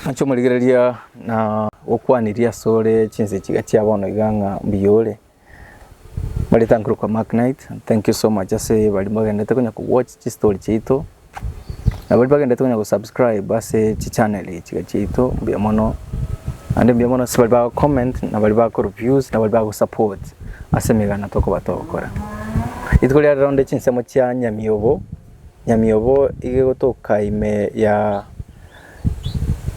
Nacho muligereria na okwaniria sore chinse chigachi abono iganga mbiyole. Bali thankful kwa Mark Knight. Thank you so much. Ase bali magendete kunya ku watch chi story chito. Na bali magendete kunya ku subscribe ase chi channel chito mbya mono. Ande mbya mono sibali ba comment na bali ba reviews na bali ba support ase migana toko batokora. Itukuli around chinse mo cha Nyamiyobo. Nyamiyobo igegotoka ime ya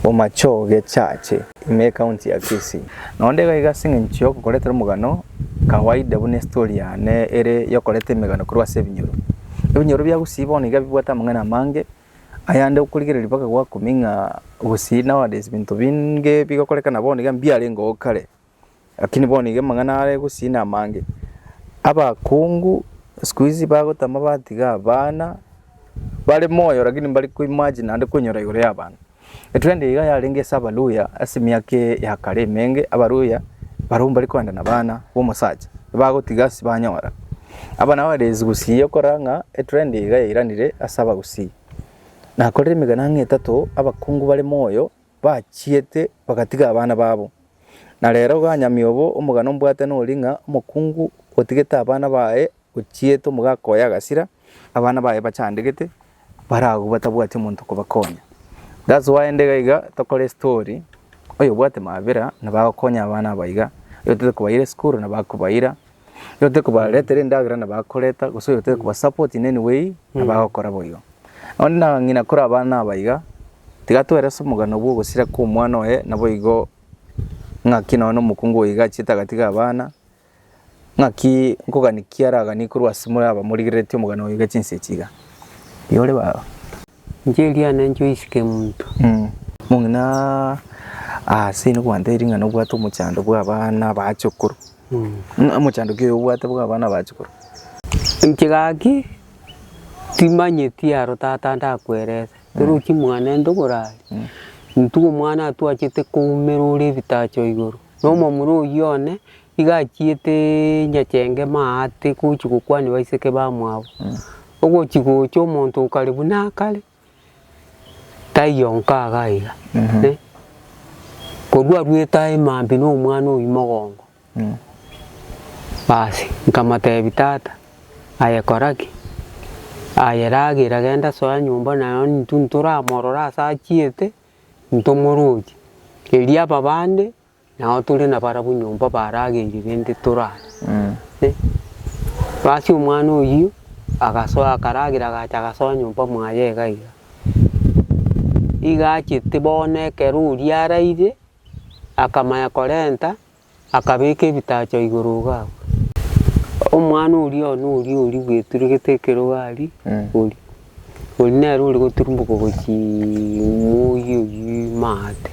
Omachoge chache ime county ya Kisii. Nondega igasinga nchyo kukoletera mugano kawaida bune story yane ere yokolete megano kurwa sebinyoro. Ebinyoro bya gusibona igabibwata mangana mange ayande ukuligerera baka gwa kuminga gusina wades bintu binge bigakoleka nabone gambia lengo kale. Lakini bone ge mangana ale gusina mange. Aba kungu squeeze bagotama batiga abana bale moyo lakini bali ku imagine ande kunyora igore y'abana. Etwende iga yalinge sabaluya asimiake ya kale menge abaruya barumba liko anda nabana bo musaje bagotigasi banyora abana barezi gusiye koranga etwende iga iranire asaba gusiye nakorere migana nk'etatu abakungu bale moyo bachiete bagatiga abana babo na rero ga Nyamiyobo umugano mbwate no linga umukungu otigeta abana bae uchiete mugakoya gasira abana bae bachandegete barago batabwate muntu kubakonya. That's why ndega tokole story oyo bwate mabera nabakonya abana baiga yote kubaire school nabakubaira yote kubaletere ndagira nabakoleta guso yote kuba support in any way nabakora boyo onna ngina kora abana baiga tigatwera somugano bwo gusira ku mwana we naboigo ngakina no mukungu iga chitagatiga abana ngaki nkuganikiaraga nikurwa simura abamurigirete umugano wiga chinse chiga yole baba Njelia nanjo isike muntu. Mungina sino kwanderinga no bwato muchando bwa bana bacukuru. Muchando ke bwato bwa bana bacukuru. Nkigaki timanye tiaro tata ndakwereza. Turuki mwana ndogorari. Ntugo mwana atwachite kumerure bitacho iguru. No momuro yone igachiete nyachenge maate kuchukwani baiseke bamwabo. Ogo chigo cyo muntu karibu nakale. Tayonka gaiga kodwa rweta imambi no mwana uyimogongo basi nkamata bitata ayakoraki ayeragira genda soya nyumba nayo ntuntura morora sachiete ntomuruji elia babande naho tuli na barabu nyumba baragiri bende tura basi umwana uyu agasoya akaragira gacha nyumba mwaye gaiga igachi tibone keruri araide akamaya korenta akabeke bitacho iguru gabo umwana uri gweturigete kerogari uri nero uri guturumbuko gochi muyu mate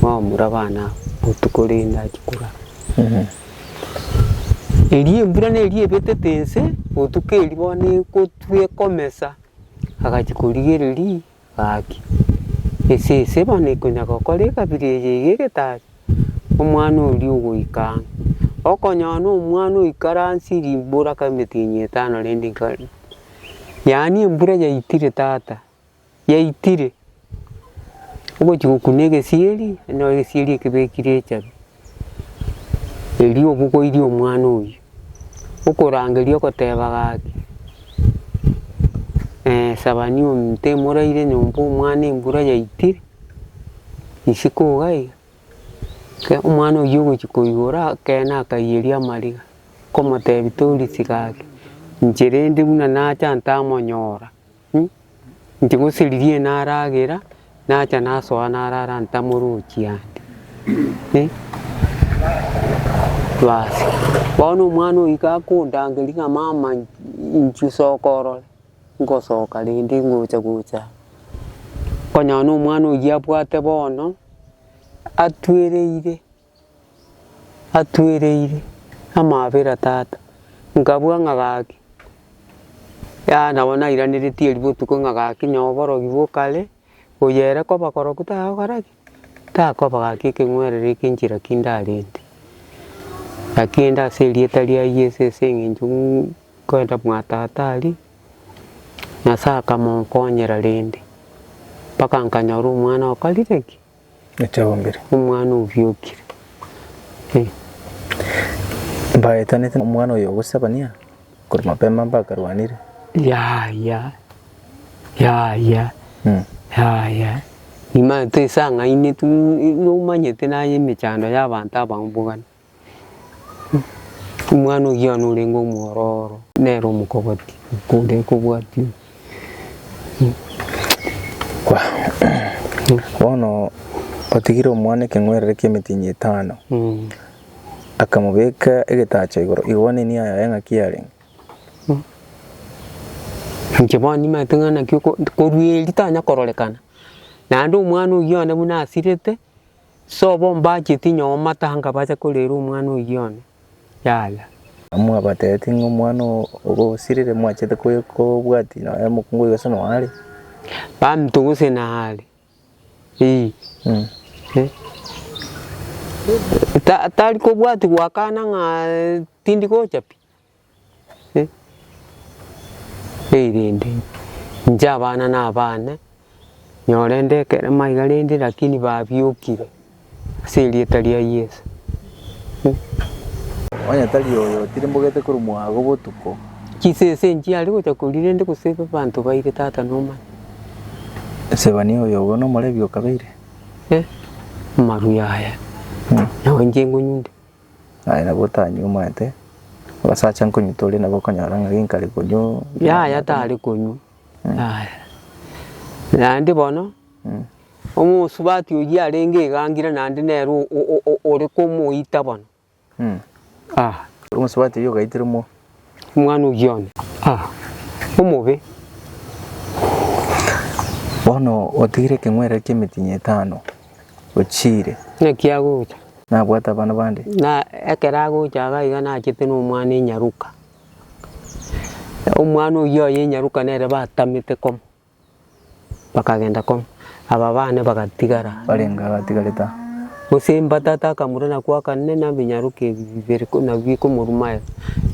murabana utukorinda chikura eri mbura ne eri betetense utukeri bone ko twe komesa agachikurigereri aki ese bane kunya kokore kabiri yege ta umwana uri ugoika okonya no umwana uikaransi rimbura kametinye tano lendi kali yani mbura yaitire tata yaitire ugo chikukunege sieri no sieri kibekire chabi eri obuko iri umwana uyu ukorangerio kotebagaki sabani umte muraire nyumba umwana imbura yaitire isiko gai ke umwana uyu chikoyora kena kayeria mariga komote bitori sigake njerende buna nacha ntamonyora ntigusiririe naragera nacha nasoa narara ntamuruchi andi basi bono umwana uyikakundangeringa mama nchusokoro ngosoka lindi ngucha konya no umwana uyabwate bono atwereire amabera tata ngabwa ngagaki ya nabona iraniritie ributuko ngagaki nyoboro gibukale uyere ko bakoro kutaho karaki tako bagaki kengwerere kinjira kindalindi akinda selietalia yese senginju kwenda mwatatali nasa kama nkonyera lindi paka nkanyaru umwana okarireki echabombere omwana obyokire mbaetanete omwana oyo gusabania kuri mapema mpaka rwanire ya ima tesanga ine tu no manyete na yemechando y'abantu abambugana umwana ogiona urengo mwororo nero mukoboti kunde kubwati kwa bono otigire omwana ekeng'werere kia emitinyi 5 akamubeka egetacho igoro igone ni aya eng'aki yarenge nkiboni matengana kyo korweri tanya kororekana nando omwana ogione buna asirete so bomba chitinyo matanga bacha kolera omwana ogione yala amwa batete ng'omwana ogosirire mwachete ko bwati na mukungu yose no ali bamtuguse na hali tali ko bwati wakana nga tindi ko chapi rinde njabana na abana nyorende kere maigarende lakini babyukire siri talia Yesu onya tali oyo tirimbogete kuri mwago botuko kisese nji ali gochakurire ndi kusebe bantu baire tata noma sebani oyo bono morebyo kabeire maru yaya nawe ngengo nyunde ai na botanyu mate basacha nkunyitole na bokonyara ngaginkali kunyu ya tali kunyu nandi bono omusubati ogi arenge gangira nandi nero ori kumuita bono omusubati yo gaitirimo umwana ugione umubi bono otigire keng'werere kia emitinyi 5 ochire nekiagucha nabwata abana bandi na ekeragucha gaiga nachete n'omwana enyaruka omwana oyo enyaruka nere batamite komo bakagenda komo aba bana bagatigara barenga batigareta usimba tata kamurana kwa kanne na binyaruke bibere ko na biko murumaya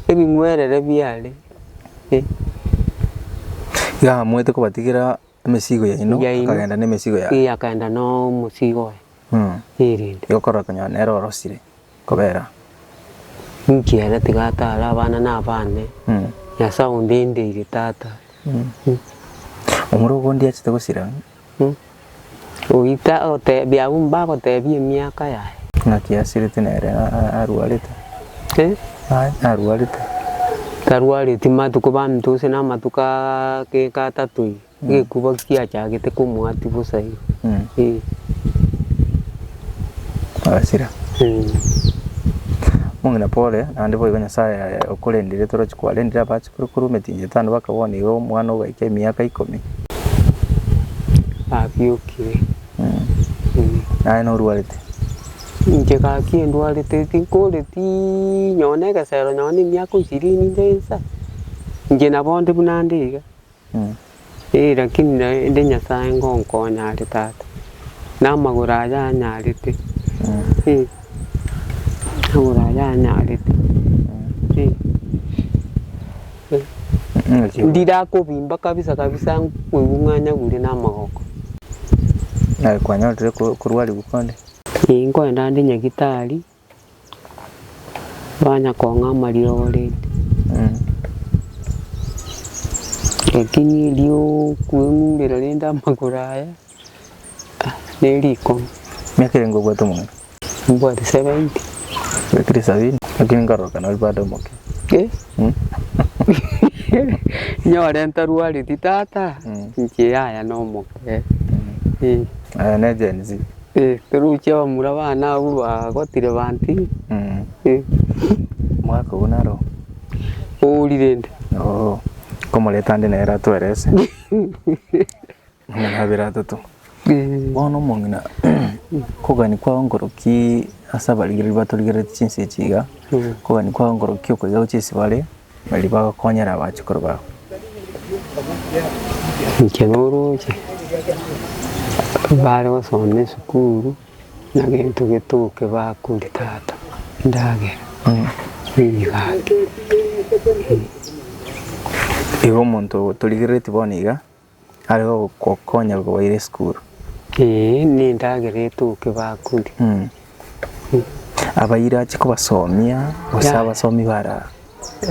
ebingwerere byale ya mwete ko batigira emesigo ya ino akagenda n'emesigo ya akaenda no musigo irinde yokora kanya nero rosire kobera nkiera tigata abana n'abane ya sound inde tata omurugo ndi achite gusira oita ote byabumba ko te byemyaka yae nakiasirite nere arwarite arwarite tarwarite matuko bamtuse na matuka ke katatu gikuba kia chagete kumwati busai asira mungina pole nandi boigo nyasaye okurendire torochikwalendira bachi kuri metinyi 5 bakabona igo mwana ogaike emyaka 10 abyukire naye norwarite nje kakie ndwarite tikore ti nyone gasero nyone emyaka 20 ndensa nje nabonde bunandiga lakini ndi nyasaye ngonkonya ari tata namagura yanyarite amagura yanyarite ndira kubimba kabisa kwibunganya gure namagoko na kwanyorire kurwari gukonde inkwenda ndi nyagitari banya konga mariore lakini lio kuengurira lenda maguraya neriko miaka ngo gwato mwana mbwati 70 bekiri 70 lakini ngaroka na bado moke nyore ntarwari titata nje yaya no moke na jenzi teruche bamura bana abo bagotire banti mwaka unaro urirende como le tande nera tuerese mwana birato tu bono mongina kogani kwa ngoroki asabaligiri batoligere chinse chiga kogani kwa ngoroki okoiga uchisi bale bali bakonyera abachikoro ba nkenoroje bari basone sukuru nagento gituke bakuri tata ndagera bigake igo muntu tuligirete boniga ariho kokonya go ire school ni ndagere tuke bakuri abaira chikubasomia basomi bara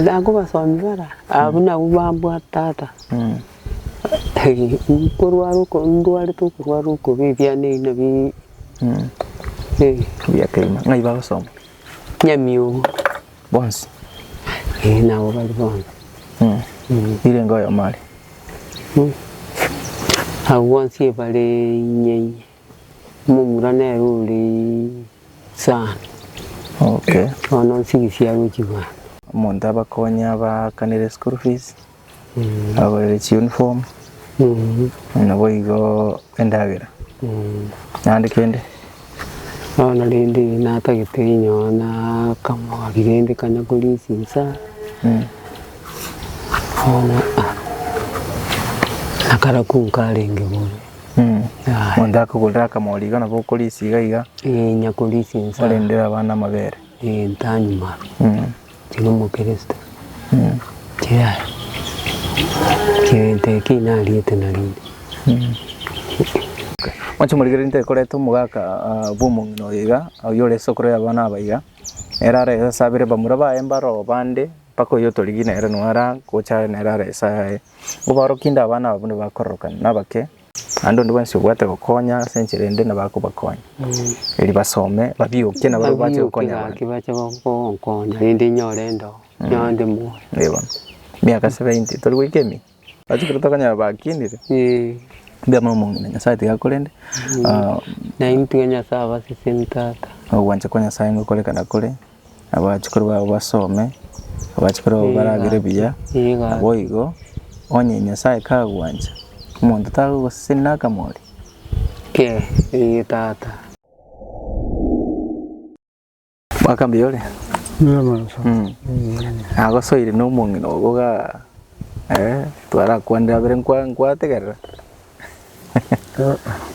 Lago basomi bara abuna ubambwa tata kurwaru ko ndwari to kurwaru ko bibya ne na bi bya kema ngai basoma nyamio bonsi na bali bonsi ile ngoyo mali awonsi bale nyei mumurane ruli sana okay ono sigisia rujiwa umuntu abakonya bakanire school fees abarere uniform nabo igo endagera nandi kende ono lindi natagitirinyo na kama girende kanya kulisi nsa ono akara kunkalenge bone Monda kugulira kamoli gana bokulisi gaiga nyakulisi nsa olendera abana mabere ntanyuma kino mukristo kente kinaliete nalinde Wancho muligere nte koreto mugaka bumungino yiga ayole sokore abana abaiga erare sabire bamuraba embaro bande pako yoto ligina era nwara kocha nerare sae ubaro kinda abana abune bakorokan nabake ando ndwansi gwate gokonya sencherende nabako bakonya eri basome babyuke nabaro bache gokonya kibache gokonya indi nyorendo nyande mu eba miaka 70 toli wikemi achikirota kanya bakinire bia mumungina nyasaye gakorende na intinya saba sisintata wancha konya saye ngokolekana kole abachikorwa basome abachikorwa baragire biya boigo onye nyasaye kagwanja umuntu tago sinaka mori ke tata bakambiole ago soire no mungino goga twara kwanda bere kwategera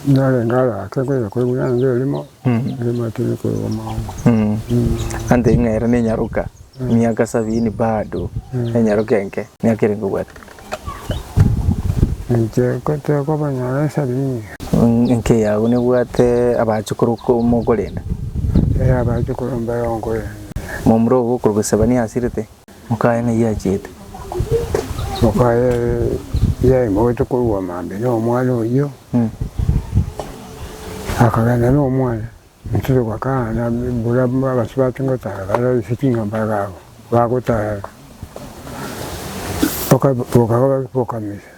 Nale ngala kakwe ko ngana limo limo tini ko mama ande ngera ni nyaruka miaka 70 bado nyaruka enke nyakire ngubata nje ko banyara sabi enke ya une bwate abachukuru ko mugorenda abachukuru mbarongo mumro go kurugusabani asirite mukaya ne yajete mukaya ya moto ko wa mambe no mwana oyo akagana no mwana mtuzo kwa kana bulamba basibatu ngota ala sikinga mbaga bakota poka misa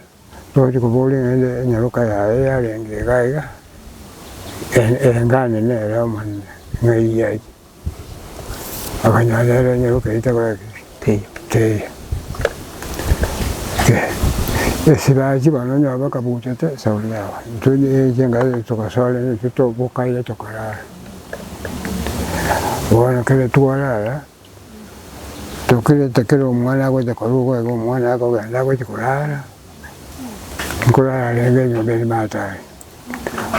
toji ko boli ngende nyaruka ya lenge gaiga ngane ne ra man ngai ya akanya ya nyaruka ita te Sibaji bano nyaba kabutete sauliawa tuje jenga tukasole tuto bukaile tokara wana kale tuwala tokile tekero mwana go de korugo go mwana go ganda go tikurara kurara lenge yo be mata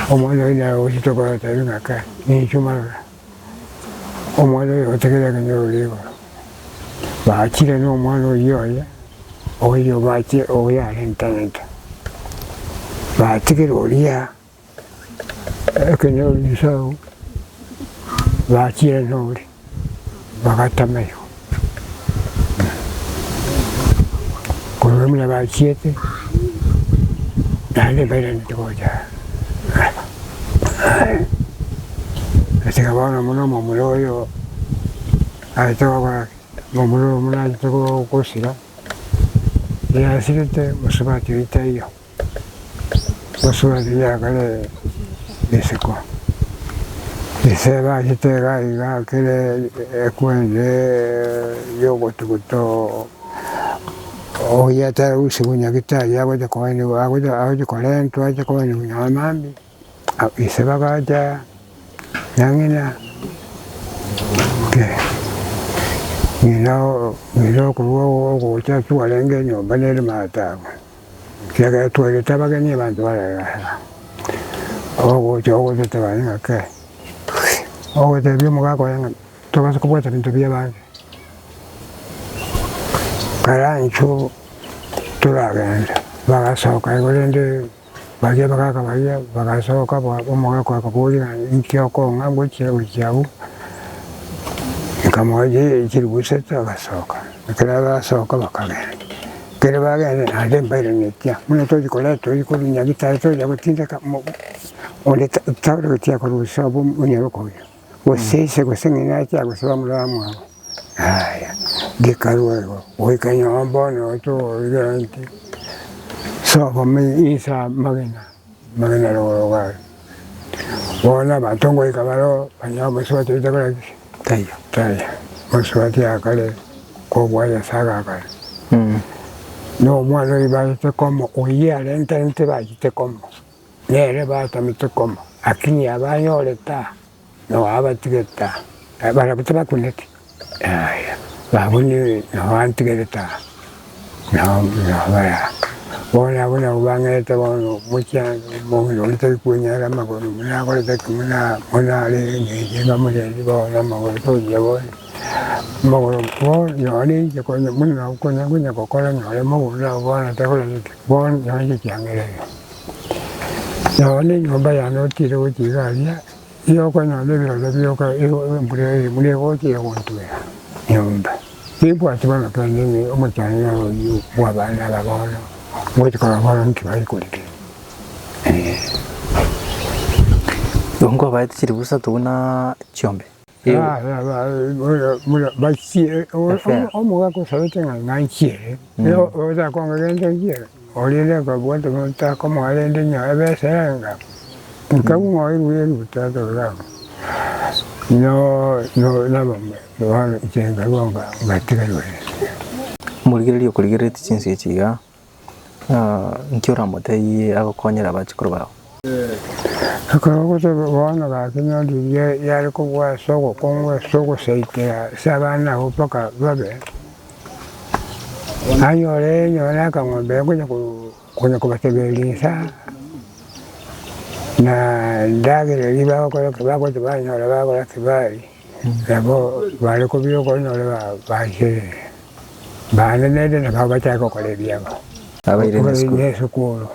omwana ina o tokara taringa ka ni chumara omwana yo tekele kanyo ligo ba chile no mwana yo ya oyo bache oya internet bache que loria que no liso bache no bagata meyo con la bache dale bailan de goya ese cabrón mono yo a esto va mono mona to cosira ya sirte musubati itayo musubati ya kale deseko deseba jite ga kele kwende yo goto o ya ta usibunya kita ya goto kwende agoto kolento aje kwende nyamambi iseba gaja yangina ke Mira kuruwa ko cha tualenge nyo banele mata kya tuale tabage ni bantu wala ogo jogo de tabane ngake ogo de bi mo ga ko yang to ka ko bota bintu bi ba kara nchu turaga ba ga so ka go lende bagia bakakabagia bagasoka omugaka akakuulira nkyokonga ngwekirabo kyabu nkamuwaje ekiribuseta agasoka ekera basoka bakagenda kera bagenda nade mbaire netya muno togikola togikolunya gitale toja gutindeka onde tawre gutya korusa bo unyarokoya wosese gusengena kya gusaba mulamu aya gikaruwa oikanya ambono to garanti so kami isa magana roga bona batongo ikabaro banya muswati itakala taya muswati akale ko waya saga akale no mwana ibate como oye alentente bajite como nere bata mite como akini abanyoleta no abatigeta barabutaba kuneti aya babuni no antigereta no bara bona ubangete bono mucha mono lite kunyara magoro muna korete muna le nyenga mune bona magoro to yebo magoro bo yoni je konya muna kunya kokora nyole magoro bona te kola bon yoni kyangere yoni nyomba ya no tiro kigalia yo konya le biro ka mure go ti wontu ya nyomba ipo atibana kanye omutani yo wabana babona mwitikola volonti bayikulike dongo baite chiribusa tuna chombe bachi omugako sabete nganchire yo oza konga gende njire olile ko bwete monta como alende nya ebesenga nkamu oyiruye lutato la no nabamwe no chenga longa ngatika yo muligererio kuligerete chinsi echiga nkiora motei agokonyera abachikuru bao akagote bana bakinya ndiye yari kubwa soko kongwe soko seitera sabana hopaka babe anyore nyora kamwe kunya kubategelisa na ndagere liba ko bako tibanyora bako kibali yabo bali kubyo ko nyora baje bana nede na baba chako kole byabo abaire nesukulu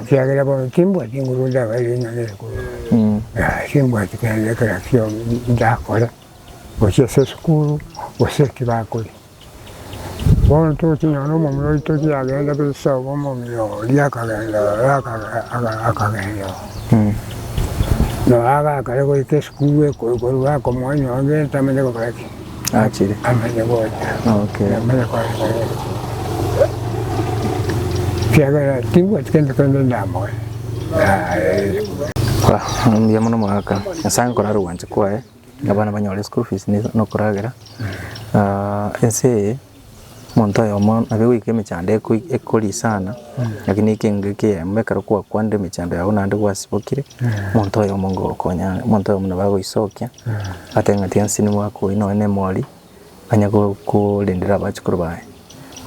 kyagera bo timbwa tingurunda baire nesukulu timbwa tikende krakyo ndakora bochese sukulu boseki bakole bon to tinyano momro to kyagenda bisa bomomyo lyakagenda akagenda no aga kare ko ikesukulu ko ruwa ko mwanyo age tamene ko kraki achire amene ko okay amene ko Fiagara timbwa tikende kende ndamo kwa mbia muno mwaka asanga kora ruwanje kwa abana banyole school fees no koragera ese monto yo mon abe wike mechande ko ekoli sana lakini kingike mekara kwa kwande mechando yawo nande kwasibokire monto yo mongo konya monto yo muno bago isokia atenga tiansini mwako ino ene moli anyago ko lendera bachikuru bae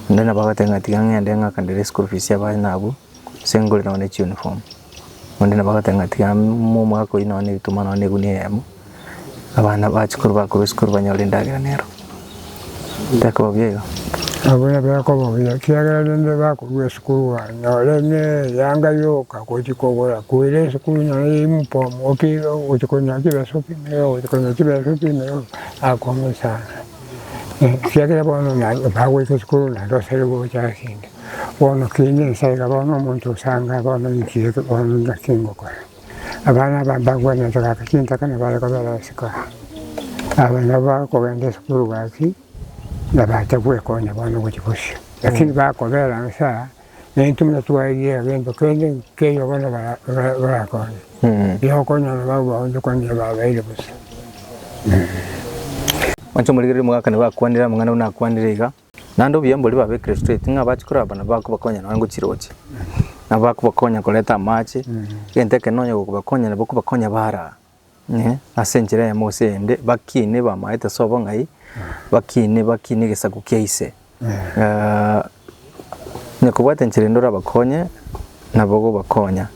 ndena bagatenga tigangende ngakandere school fees yabaye nabo sengole na one uniform ndena bagatenga tigamu mwako ino ne bitumana ne guniyemo abana bachikuru bakuru school banyole ndagira nero ndako byego abona bako bobya kyagala nende bakuru school nyole ne yanga yoka ko chikobora kuile school nyole impo opiro uchikonya kibasopi ne uchikonya kibasopi ne akomo sana Fiagara bono na bago ko school na do sergo chasinde bono kine saiga bono muntu sanga bono ikire bono na kingo ko abana bago na taka kinta kana bala ko bala sika abana ba ko gende school gaki na ba ta ko nya bono ko chipushi lakini ba ko bela sa nentumna tuwa ye gendo kende ke yo bono ba ko yo ko nya ba ba ko nya ba ile bus wancho muligere mwaka ne bakwandira mwana una kwandiriga nando byembo liba be Kristo tinga bachikura bana bako bakonya nango chiroche na bako bakonya koleta machi yenteke nonyo kubakonya nabo kubakonya bara asenjira ya Mosende bakine bamaita sobo ngai bakine gesa kukiaise ne kubata nchirindora bakonye nabogo bakonya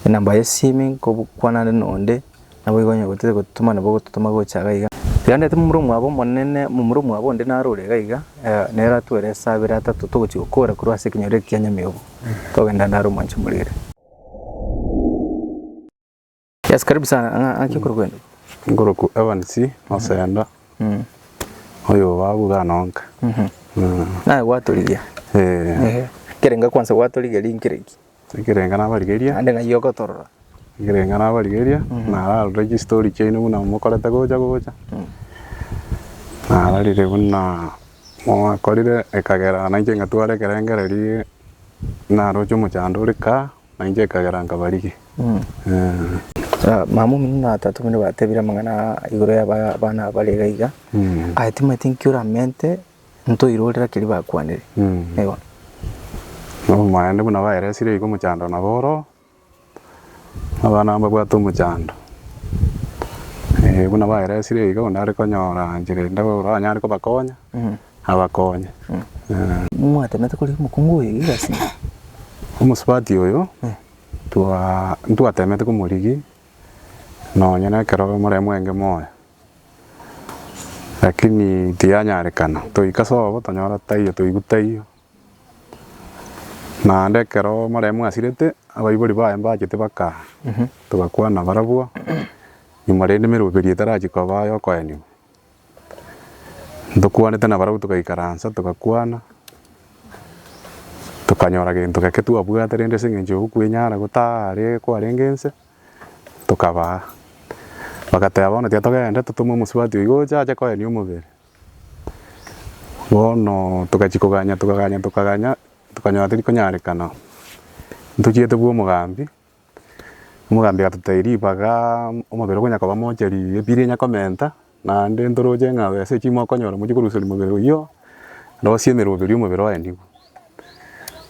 namba yesimi ko kwanane nonde nabo igonya guteze gutuma nabo gutuma go chagaiga yande tumuru mwabo monene mumuru mwabo ndi narure gaiga nera twere sabira tatu tuguchi ukora kurwase kinyore kyanya myobo to genda ndaru manchi mulire Yes, karibu sana. Akikuru kwenu. Ngoroku Evans Osenda. Oyo wabu ganonka. Na watoligia. Kirenga kwanza watoligia linkireki. Kirenga na barigeria. Ande nga yoko torora. Kirenga na barigeria. Na register chain una mukorete goja. Na rire una mo korire ekagera na nje ngatware kerengereri na rojo muchandurika na nje ekagera ngabarigi. Mamu minna atatu mino batebira mangana igoro ya bana balegaiga. Atima tinkyura mente nto irolera kiri bakwanire. Ego. No maende buna baere sire iko muchando na boro. Abana mbabwato muchando. Buna baere sire iko ndare konyora njire ndabora nyari ko bakonya. Abakonya. Mwate mete kuri mukungu igasi. Umuswati oyo. Ntuatemete kumurigi. No nyana kero mure mwenge moya. Lakini tianyarekana toikasobo tonyora taiyo toigutaiyo. Na ndekero mure mwasirete abaibori bae mbajete baka. Tugakwana barabua. Imarende meruberie taraji kwa bayo kwani. Ndokwanete na barabu tukaikaransa tugakwana. Tukanyora gintu gake tuabwaterende singenjo kwenyara gutare kwarengense. Tukaba bakatayabona tiatogenda tutumu muswati igoja aje kwa ni umubere bono tukachikoganya tukanywa tiri konyarekana ntuchiete bwo mugambi gatutairi baga umubere gonya kwa mojeri ebire nya komenta na nde ndoroje ngawe ase chimo konyora mujikurusuri mubere iyo ndo siemero biri umubere wa ndigo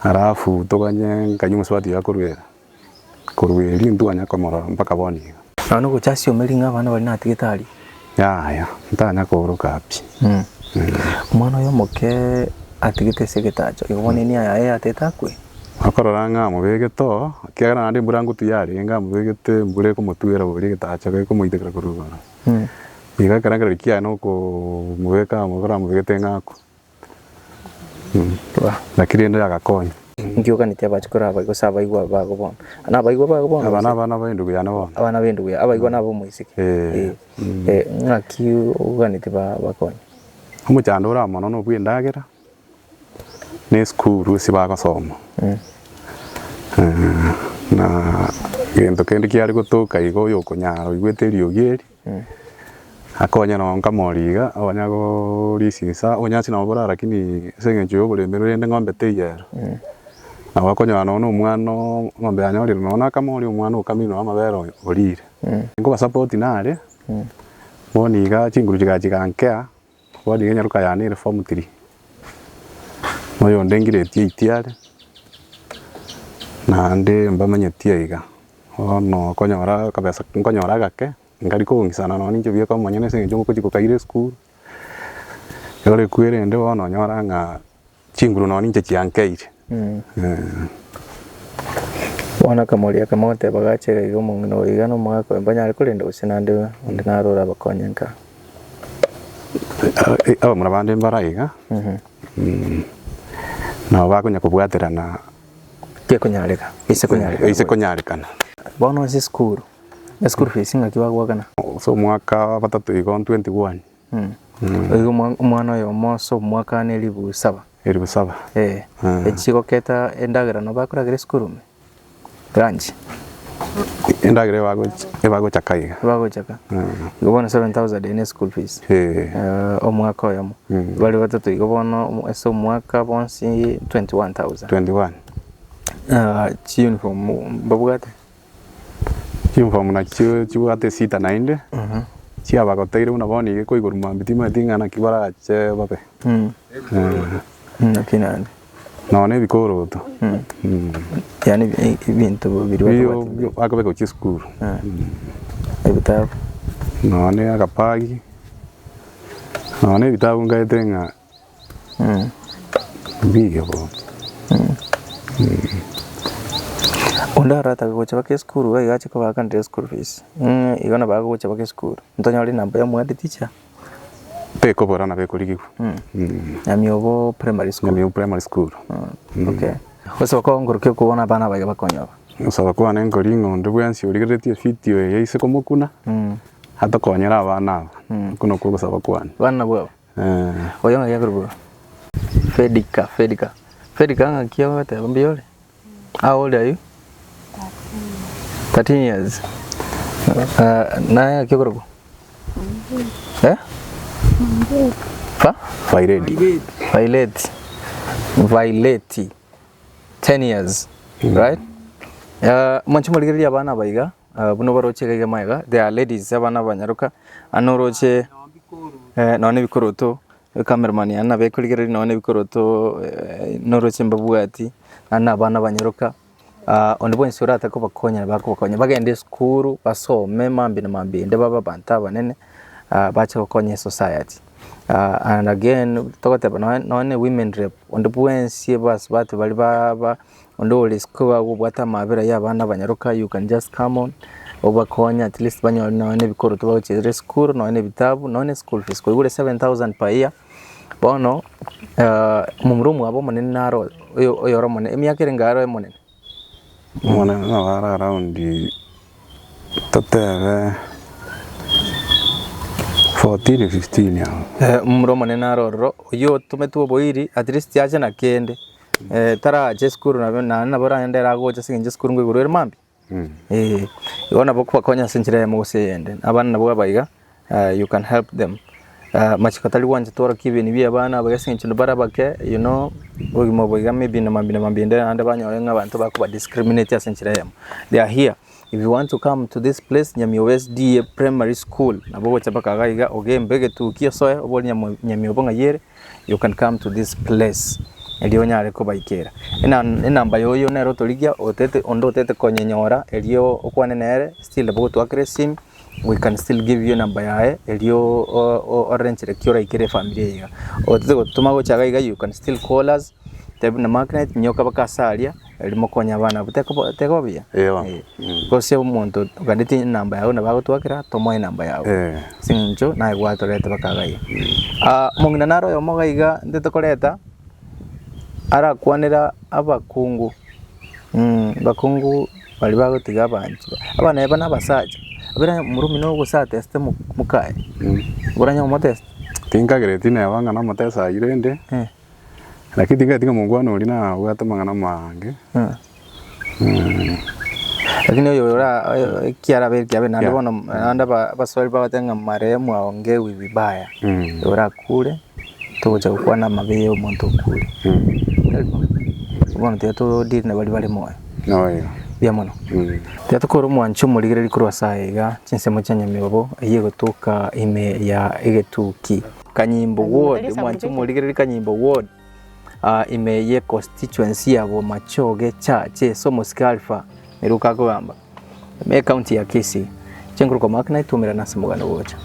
arafu toganye kanyu muswati yakorwera korweri ntuanya komora mpaka boni. Nano kuchasio melinga abana bali na tigitari. Ya ntanya koroka api. Mwana yo moke atigite segetacho igone ni aya ateta kwe. Akorora nga mubegeto kiagara ndi mburangu tuyari nga mubegete mbure ko mutuera buri getacho ko muitekera kurugana. Iga karangara kiya no ko mubeka mugora mubegete ngako. Lakini ndo yagakonya. Ngioka nitia bachikora abaigwa sabaigwa bagobona. Ana abaigwa bagobona. Abana bendugu yana bona. Abana bendugu ya abaigwa nabo muisike. Ngaki uganite bakonya. Umuchando ura mono no bwindagera. Ne school sibagosoma. Na gento kendi kiari gutuka igo yokunyaro igweterio gieri. Akonya no nkamoriga abanyago risisa onyasi na bora lakini sengenjo buremero ende ngombe teyero. Na wakonya no umwana ngombe anyori no kamori umwana ukamino amabero orire. Ngo support nare. Boni ga chinguru jigankea. Boni genya ruka yani reform 3. Moyo ndengire tiare. Na ande mbamenyetie iga. Ono konyora kabesa konyora gake. Ngari ko ngisana no ninjo bia ko monyene sengenjo ko chikukaire school. Yore kwere ende wono nyora nga chinguru no ninjo chiankeire. Wana kamoria kamote bagache igo mungino igano mwako mbanya kulenda usinande ndinarora bakonyenka. Aba murabande mbarayiga. Na bakonya kubwaterana kekunyareka ise kunyareka. Bono isi school. School fees ngakiwa kana. So mwaka batatu igo 21. Igo mwana yo moso mwaka ne libu 7. Eribu 7. Echiko keta endagera no bakura gre school me. Branch. Endagera bago chakaiga. Bago chaka. Gobona 7,000 in school fees. Omwaka oyamo. Bali batatu igo bono eso mwaka bonsi 21,000. 21. Chi uniform babugate. Uniform na chiwate sita nainde. Chia bagoteire una boni ko iguruma bitima tingana kibara che babe. Kinani. No ne bikoro to. Yani ibintu biri wato. Yo akabe ko school. Ebitabu. No ne akapagi. No ne bitabu ngaitenga. Biyo. Onda rata ko chaba ke school ga gache ko bakan dress school fees. Igona baga ko chaba ke school. Ntonya oli namba ya mwadi teacher. Peko bora na peko ligiku. Namiobo primary school. Namiobo primary school. Okay. Wese wako ngoro ke kubona bana baga bakonyo. Gusaba kwana enkori ng'onde bwensi origeretie video yaise komokuna atokonyera abana aba kuno ko gusaba kwana bana bwabo oyo ng'akia kurubu Fedika ng'akia wate mbiole how old are you 13 years naye ng'akia kurubu Violet 10 years right manchu maligeria abana baiga buno baroche gaiga maiga they are ladies abana banyaruka anoroche none bikoroto cameraman yana bekurigeria none bikoroto noroche mbabwati ana abana banyaruka onde bwensi urata ko bakonya bagende school basome mambi nde baba banta banene bacha bakonya society and again tokoteba none women rep onde bwensi batu bali baba ondo ole school bwata mabera y'abana banyaruka you can just come on obakonya at least banyo none bikoro tubawuchire school none bitabu none school fees ko igure 7,000 per year bono mumrumu abo monene naro oyo romone emyaka ngaro monene no around toteve 14 15 ya mumrumu monene naro yo tumetuo boiri at least yaje na kende tara je school na bora ndera gocha singe school ngo igurere mambi ibona boko bakonya sinchire mu guseyende abana nabo bayiga you can help them machikatali wanje tora kibeni bya abana bagasinche barabake you know ogimo boyiga maybe na mambi ndera ande banyo nk'abantu bakuba discriminate asinchire they are here if you want to come to this place Nyamio SDA primary school nabo bocha bakagaiga ogembege tukiyo soe oboli Nyamio bonga yere you can come to this place elio nyare ko baikera inamba yoyo nero toligia otete ondo otete konyenyora elio okwanenere still bo to aggressive we can still give you number yae elio orange rekura ikere family ya otete gutuma go chagaiga you can still call us tebe na magnet nyoka bakasalia elimo konya bana teko bia kose umuntu uganditi number yawe na bagutwakira tomo number yawe sinjo na igwato leta bakagaiga mungina naro yo mogaiga ndete koleta ara kwanera abakungu bakungu bali bagutiga abantu abana yaba nabasaje abira murumi no gusate este mukaye buranya mu test tinga gretina yabanga na mutesa irende lakini tinga mungwana uri na ugatamanga na mange lakini yo ora kiara berya nande bono nanda baswali batenga maremu aongewe vibaya ora kule toja kwana mabe omuntu kule Bueno, teatro dirne bali moyo. No yo. Bia mono. Teatro koro mwancho muligere likuru saiga chinsemo cha Nyamiobo yego toka ime ya egetuki. Kanyimbo ward mwancho muligere Kanyimbo ward. Ime ye constituency yabo machoge chache somo skalfa meruka kugamba. Me county ya Kisii. Chenguru kwa makna itumira nasimugano wocha.